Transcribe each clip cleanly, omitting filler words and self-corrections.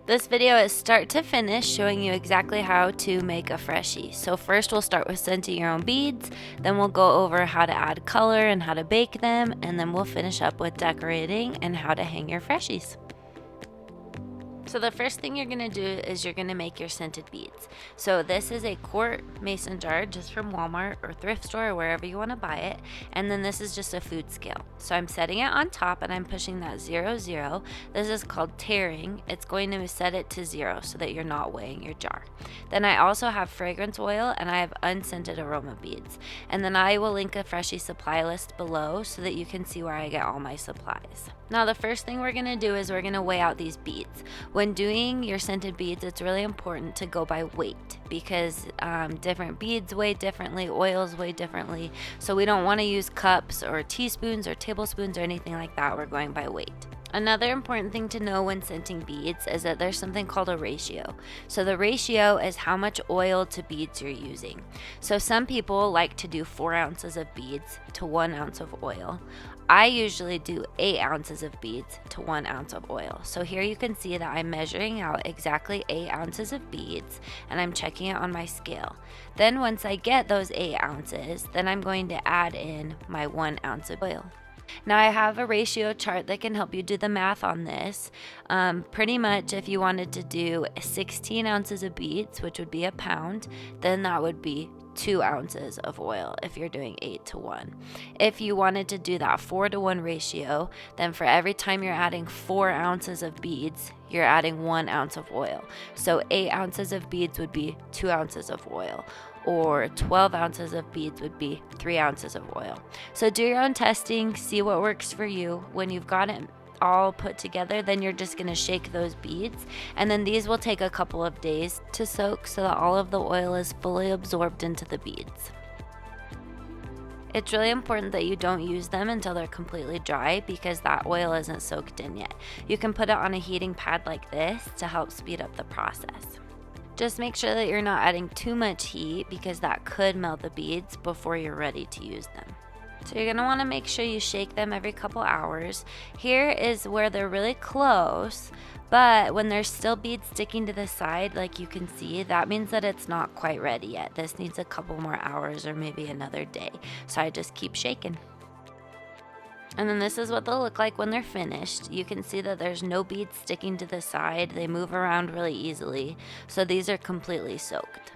This video is start to finish showing you exactly how to make a Freshie. So first we'll start with scenting your own beads, then we'll go over how to add color and how to bake them, and then we'll finish up with decorating and how to hang your Freshies. So the first thing you're going to do is you're going to make your scented beads. So this is a quart mason jar just from Walmart or thrift store or wherever you want to buy it. And then this is just a food scale. So I'm setting it on top and I'm pushing that 0, 0. This is called tearing. It's going to set it to 0 so that you're not weighing your jar. Then I also have fragrance oil and I have unscented aroma beads. And then I will link a Freshie supply list below so that you can see where I get all my supplies. Now the first thing we're going to do is we're going to weigh out these beads. When doing your scented beads, it's really important to go by weight because different beads weigh differently, oils weigh differently. So we don't want to use cups or teaspoons or tablespoons or anything like that. We're going by weight. Another important thing to know when scenting beads is that there's something called a ratio. So the ratio is how much oil to beads you're using. So some people like to do 4 ounces of beads to 1 ounce of oil. I usually do 8 ounces of beads to 1 ounce of oil. So here you can see that I'm measuring out exactly 8 ounces of beads and I'm checking it on my scale. Then once I get those 8 ounces, then I'm going to add in my 1 ounce of oil. Now I have a ratio chart that can help you do the math on this. Pretty much if you wanted to do 16 ounces of beads, which would be a pound, then that would be 2 ounces of oil if you're doing 8 to 1. If you wanted to do that 4 to 1 ratio, then for every time you're adding 4 ounces of beads, you're adding 1 ounce of oil. So 8 ounces of beads would be 2 ounces of oil, or 12 ounces of beads would be 3 ounces of oil. So do your own testing, see what works for you. When you've got it all put together, then you're just going to shake those beads, and then these will take a couple of days to soak so that all of the oil is fully absorbed into the beads. It's really important that you don't use them until they're completely dry because that oil isn't soaked in yet. You can put it on a heating pad like this to help speed up the process. Just make sure that you're not adding too much heat because that could melt the beads before you're ready to use them. So you're going to want to make sure you shake them every couple hours. Here is where they're really close, but when there's still beads sticking to the side, like you can see, that means that it's not quite ready yet. This needs a couple more hours or maybe another day. So I just keep shaking. And then this is what they'll look like when they're finished. You can see that there's no beads sticking to the side. They move around really easily. So these are completely soaked.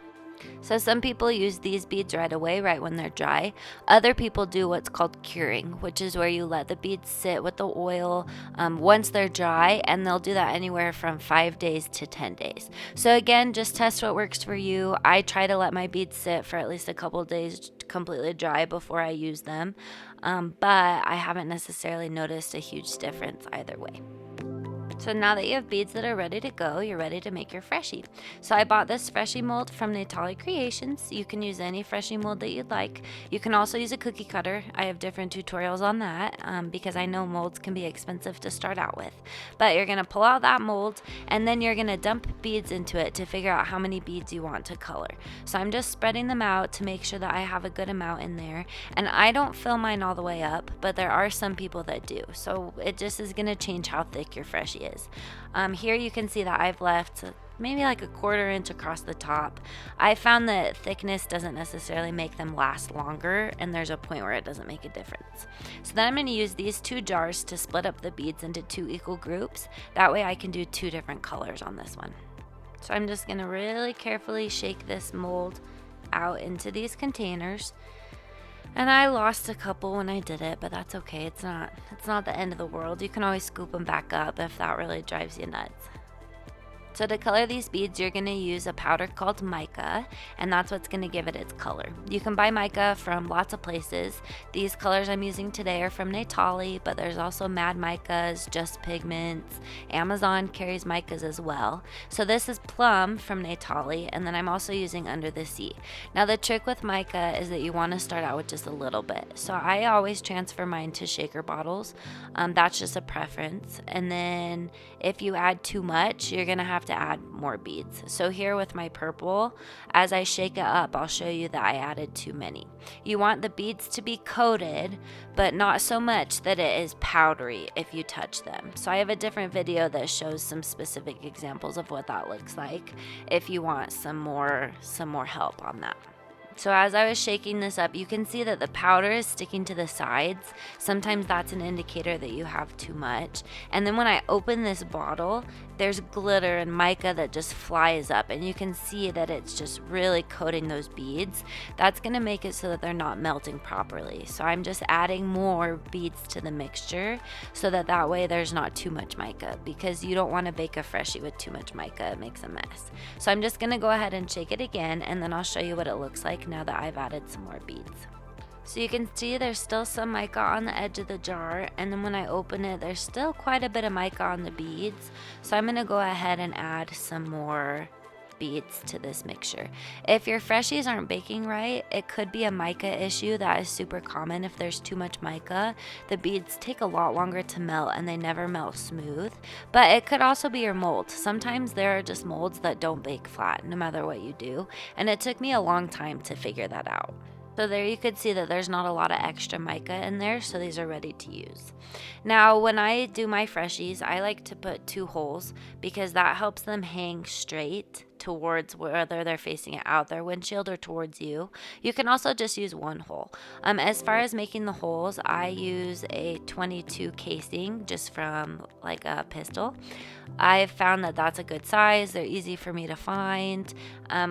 So some people use these beads right away, right when they're dry. Other people do what's called curing, which is where you let the beads sit with the oil once they're dry, and they'll do that anywhere from 5 days to 10 days. So again, just test what works for you. I try to let my beads sit for at least a couple of days completely dry before I use them, but I haven't necessarily noticed a huge difference either way. So now that you have beads that are ready to go, you're ready to make your Freshie. So I bought this Freshie mold from Natali Creations. You can use any Freshie mold that you'd like. You can also use a cookie cutter. I have different tutorials on that because I know molds can be expensive to start out with. But you're going to pull out that mold and then you're going to dump beads into it to figure out how many beads you want to color. So I'm just spreading them out to make sure that I have a good amount in there. And I don't fill mine all the way up, but there are some people that do. So it just is going to change how thick your Freshie is. Here you can see that I've left maybe like a 1/4 inch across the top. I found that thickness doesn't necessarily make them last longer, and there's a point where it doesn't make a difference. So then I'm going to use these 2 jars to split up the beads into 2 equal groups. That way I can do 2 different colors on this one. So I'm just going to really carefully shake this mold out into these containers. And I lost a couple when I did it, but that's okay. It's not the end of the world. You can always scoop them back up if that really drives you nuts. So to color these beads, you're going to use a powder called Mica, and that's what's going to give it its color. You can buy Mica from lots of places. These colors I'm using today are from Natali, but there's also Mad Micas, Just Pigments. Amazon carries Micas as well. So this is Plum from Natali, and then I'm also using Under the Sea. Now the trick with Mica is that you want to start out with just a little bit. So I always transfer mine to shaker bottles. That's just a preference. And then if you add too much, you're going to have to add more beads. So here with my purple, as I shake it up, I'll show you that I added too many. You want the beads to be coated, but not so much that it is powdery if you touch them. So I have a different video that shows some specific examples of what that looks like if you want some more help on that. So as I was shaking this up, you can see that the powder is sticking to the sides. Sometimes that's an indicator that you have too much. And then when I open this bottle, there's glitter and mica that just flies up, and you can see that it's just really coating those beads. That's going to make it so that they're not melting properly. So I'm just adding more beads to the mixture so that way there's not too much mica, because you don't want to bake a Freshie with too much mica. It makes a mess. So I'm just going to go ahead and shake it again, and then I'll show you what it looks like now that I've added some more beads. So you can see there's still some mica on the edge of the jar, and then when I open it, there's still quite a bit of mica on the beads. So I'm going to go ahead and add some more beads to this mixture. If your Freshies aren't baking right, it could be a mica issue. That is super common. If there's too much mica, the beads take a lot longer to melt and they never melt smooth. But it could also be your mold. Sometimes there are just molds that don't bake flat no matter what you do, and it took me a long time to figure that out. So there you could see that there's not a lot of extra mica in there, so these are ready to use. Now when I do my Freshies, I like to put 2 holes because that helps them hang straight towards whether they're facing out their windshield or towards you. You can also just use 1 hole. As far as making the holes, I use a 22 casing just from like a pistol. I've found that that's a good size. They're easy for me to find,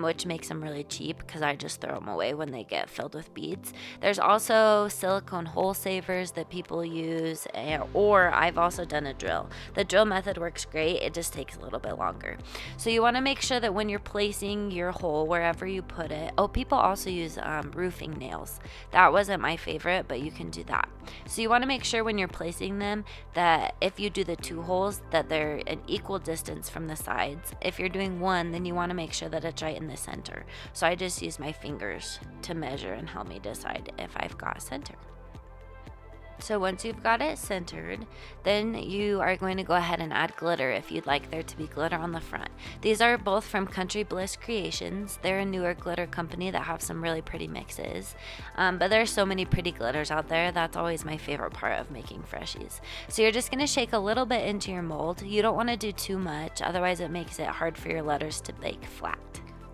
which makes them really cheap because I just throw them away when they get filled with beads. There's also silicone hole savers that people use, or I've also done a drill. The drill method works great. It just takes a little bit longer. So you want to make sure that when you're placing your hole wherever you put it, people also use roofing nails. That wasn't my favorite, but you can do that. So you want to make sure when you're placing them that if you do the 2 holes that they're an equal distance from the sides. If you're doing 1, then you want to make sure that it's right in the center. So I just use my fingers to measure and help me decide if I've got center. So once you've got it centered, then you are going to go ahead and add glitter if you'd like there to be glitter on the front. These are both from Country Bliss Creations. They're a newer glitter company that have some really pretty mixes. But there's so many pretty glitters out there. That's always my favorite part of making Freshies. So you're just going to shake a little bit into your mold. You don't want to do too much, otherwise it makes it hard for your letters to bake flat.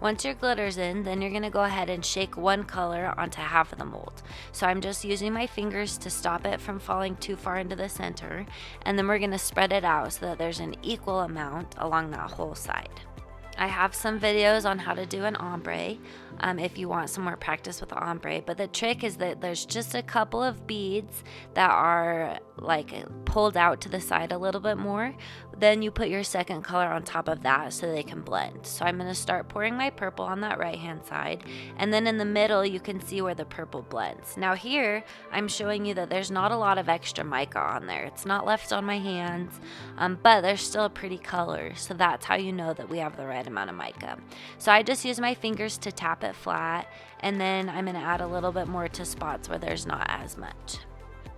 Once your glitter's in, then you're going to go ahead and shake 1 color onto half of the mold. So I'm just using my fingers to stop it from falling too far into the center, and then we're going to spread it out so that there's an equal amount along that whole side. I have some videos on how to do an ombre if you want some more practice with the ombre, but the trick is that there's just a couple of beads that are like pulled out to the side a little bit more. Then you put your second color on top of that so they can blend. So I'm going to start pouring my purple on that right hand side, and then in the middle you can see where the purple blends. Now here I'm showing you that there's not a lot of extra mica on there. It's not left on my hands, but there's still a pretty color, so that's how you know that we have the right amount of mica. So I just use my fingers to tap it flat, and then I'm going to add a little bit more to spots where there's not as much.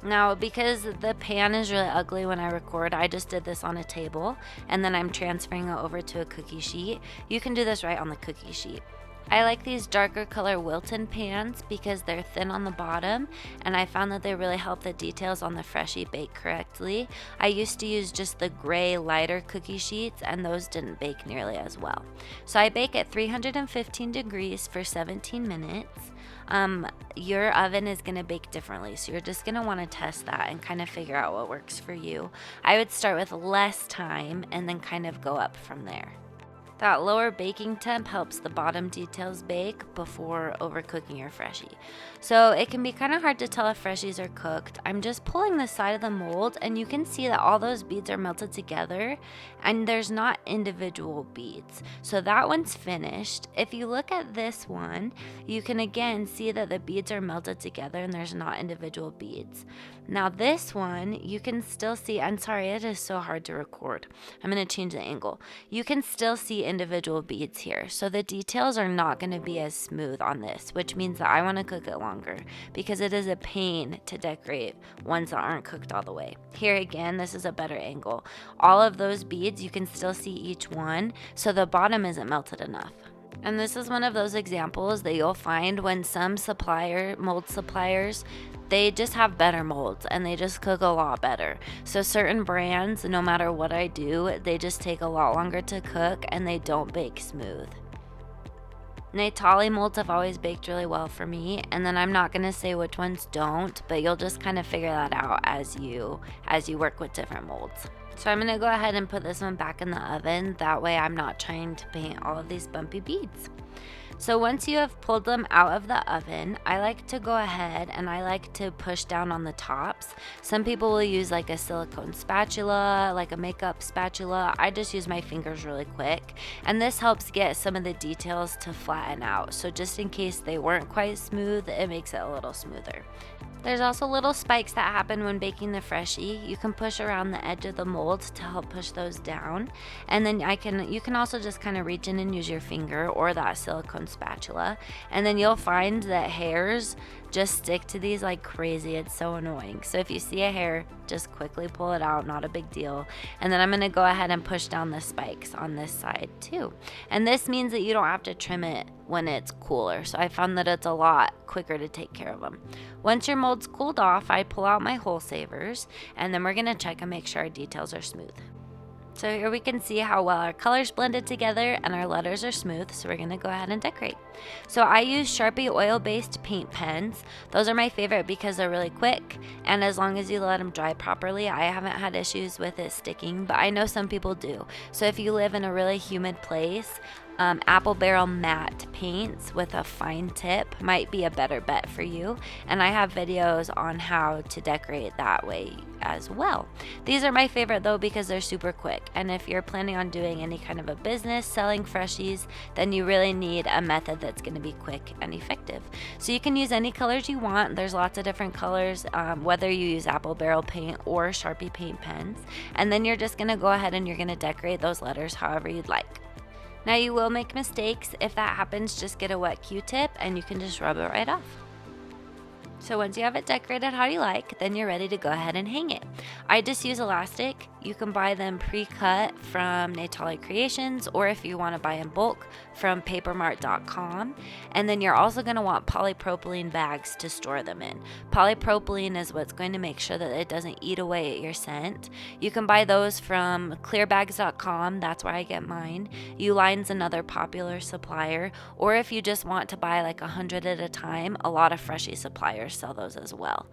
Now, because the pan is really ugly when I record, I just did this on a table, and then I'm transferring it over to a cookie sheet. You can do this right on the cookie sheet. I like these darker color Wilton pans because they're thin on the bottom, and I found that they really help the details on the Freshie bake correctly. I used to use just the gray lighter cookie sheets, and those didn't bake nearly as well. So I bake at 315 degrees for 17 minutes. Your oven is going to bake differently, so you're just going to want to test that and kind of figure out what works for you. I would start with less time and then kind of go up from there. That lower baking temp helps the bottom details bake before overcooking your Freshie. So it can be kind of hard to tell if Freshies are cooked. I'm just pulling the side of the mold, and you can see that all those beads are melted together and there's not individual beads. So that one's finished. If you look at this one, you can again see that the beads are melted together and there's not individual beads. Now this one, you can still see, I'm sorry, it is so hard to record. I'm going to change the angle. You can still see individual beads here, so the details are not going to be as smooth on this, which means that I want to cook it longer because it is a pain to decorate ones that aren't cooked all the way. Here again, this is a better angle. All of those beads, you can still see each one, so the bottom isn't melted enough. And this is one of those examples that you'll find when some mold suppliers, they just have better molds and they just cook a lot better. So certain brands, no matter what I do, they just take a lot longer to cook and they don't bake smooth. Natali molds have always baked really well for me, and then I'm not going to say which ones don't, but you'll just kind of figure that out as you work with different molds. So I'm going to go ahead and put this one back in the oven. That way I'm not trying to paint all of these bumpy beads. So once you have pulled them out of the oven, I like to go ahead and I like to push down on the tops. Some people will use like a silicone spatula, like a makeup spatula. I just use my fingers really quick, and this helps get some of the details to flatten out. So just in case they weren't quite smooth, it makes it a little smoother. There's also little spikes that happen when baking the Freshie. You can push around the edge of the mold to help push those down. And then you can also just kind of reach in and use your finger or that silicone spatula. And then you'll find that hairs just stick to these like crazy. It's so annoying. So if you see a hair, just quickly pull it out, not a big deal. And then I'm gonna go ahead and push down the spikes on this side too. And this means that you don't have to trim it when it's cooler. So I found that it's a lot quicker to take care of them. Once your mold's cooled off, I pull out my hole savers, and then we're gonna check and make sure our details are smooth. So here we can see how well our colors blended together and our letters are smooth, so we're gonna go ahead and decorate. So I use Sharpie oil-based paint pens. Those are my favorite because they're really quick, and as long as you let them dry properly, I haven't had issues with it sticking, but I know some people do. So if you live in a really humid place, apple barrel matte paints with a fine tip might be a better bet for you, and I have videos on how to decorate that way as well. These are my favorite though because they're super quick, and if you're planning on doing any kind of a business selling Freshies, then you really need a method that's going to be quick and effective. So you can use any colors you want. There's lots of different colors, whether you use apple barrel paint or Sharpie paint pens, and then you're just going to go ahead and you're going to decorate those letters however you'd like. Now you will make mistakes. If that happens, just get a wet Q-tip and you can just rub it right off. So once you have it decorated how you like, then you're ready to go ahead and hang it. I just use elastic. You can buy them pre-cut from Natali Creations, or if you want to buy in bulk, from papermart.com. And then you're also going to want polypropylene bags to store them in. Polypropylene is what's going to make sure that it doesn't eat away at your scent. You can buy those from clearbags.com. That's where I get mine. Uline's another popular supplier. Or if you just want to buy like 100 at a time, a lot of Freshie suppliers sell those as well.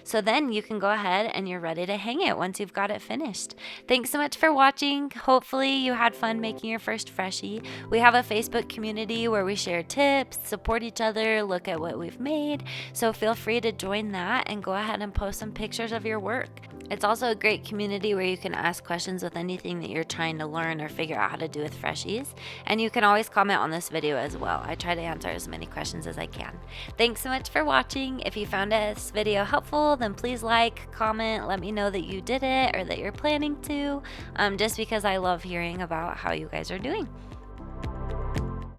So then you can go ahead and you're ready to hang it once you've got it finished. Thanks so much for watching. Hopefully you had fun making your first Freshie. We have a Facebook community where we share tips, support each other, look at what we've made. So feel free to join that and go ahead and post some pictures of your work. It's also a great community where you can ask questions with anything that you're trying to learn or figure out how to do with Freshies. And you can always comment on this video as well. I try to answer as many questions as I can. Thanks so much for watching. If you found this video helpful, then please like, comment, let me know that you did it or that you're planning to, just because I love hearing about how you guys are doing.